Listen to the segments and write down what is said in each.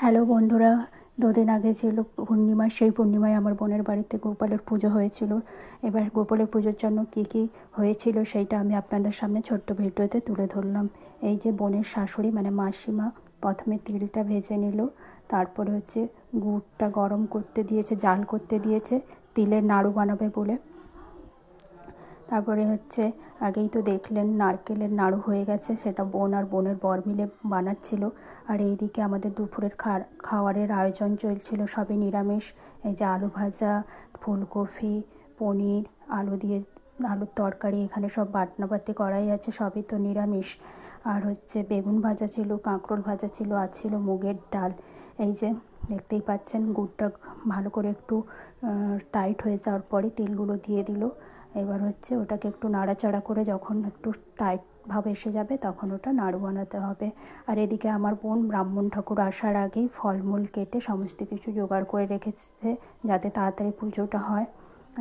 Hello বন্ধুরা, দুদিন আগে ছিল পূর্ণিমা। সেই পূর্ণিমায় আমার বোনের বাড়িতে গোপালের পুজো হয়েছিল। এবার গোপালের পুজোর জন্য কী হয়েছিল সেইটা আমি আপনাদের সামনে ছোট্ট ভিডিওতে তুলে ধরলাম। এই যে বোনের শাশুড়ি মানে মাসিমা প্রথমে তিলটা ভেজে নিল, তারপরে হচ্ছে গুড়টা গরম করতে দিয়েছে, জাল করতে দিয়েছে তিলের নাড়ু বানাবে বলে। তারপরে হচ্ছে আগেই তো দেখলেন নারকেলের নাড়ু হয়ে গেছে, সেটা বোন আর বোনের বর মিলে বানাচ্ছিল। আর এইদিকে আমাদের দুপুরের খাওয়ারের আয়োজন চলছিল, সবই নিরামিষ। এই যে আলু ভাজা, ফুলকপি, পনির, আলু দিয়ে আলুর তরকারি, এখানে সব বাটনাবাটি করাই আছে, সবই তো নিরামিষ। আর হচ্ছে বেগুন ভাজা ছিল, কাঁকরোল ভাজা ছিল, আর ছিল মুগের ডাল। এই যে দেখতেই পাচ্ছেন গুড়টা ভালো করে একটু টাইট হয়ে যাওয়ার পরে তিলগুলো দিয়ে দিল। এবার হচ্ছে ওটাকে একটু নাড়াচাড়া করে যখন একটু টাইট ভাব এসে যাবে তখন ওটা নাড়ু বানাতে হবে। আর এদিকে আমার বোন ব্রাহ্মণ ঠাকুর আসার আগেই ফলমূল কেটে সমস্ত কিছু জোগাড় করে রেখেছে যাতে তাড়াতাড়ি পুজোটা হয়।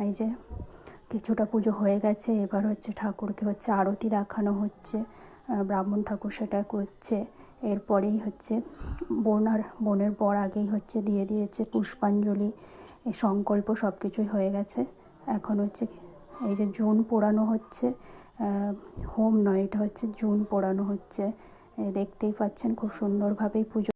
এই যে কিছুটা পুজো হয়ে গেছে, এবার হচ্ছে ঠাকুরকে হচ্ছে আরতি দেখানো হচ্ছে, ব্রাহ্মণ ঠাকুর সেটা করছে। এরপরেই হচ্ছে বোন আর বোনের বর আগেই হচ্ছে দিয়ে দিয়েছে পুষ্পাঞ্জলি, সংকল্প সব কিছুই হয়ে গেছে। এখন হচ্ছে এই যে জুন পোড়ানো হচ্ছে, হোম নয়, এটা হচ্ছে জুন পোড়ানো হচ্ছে। দেখতেই পাচ্ছেন খুব সুন্দরভাবেই পুজো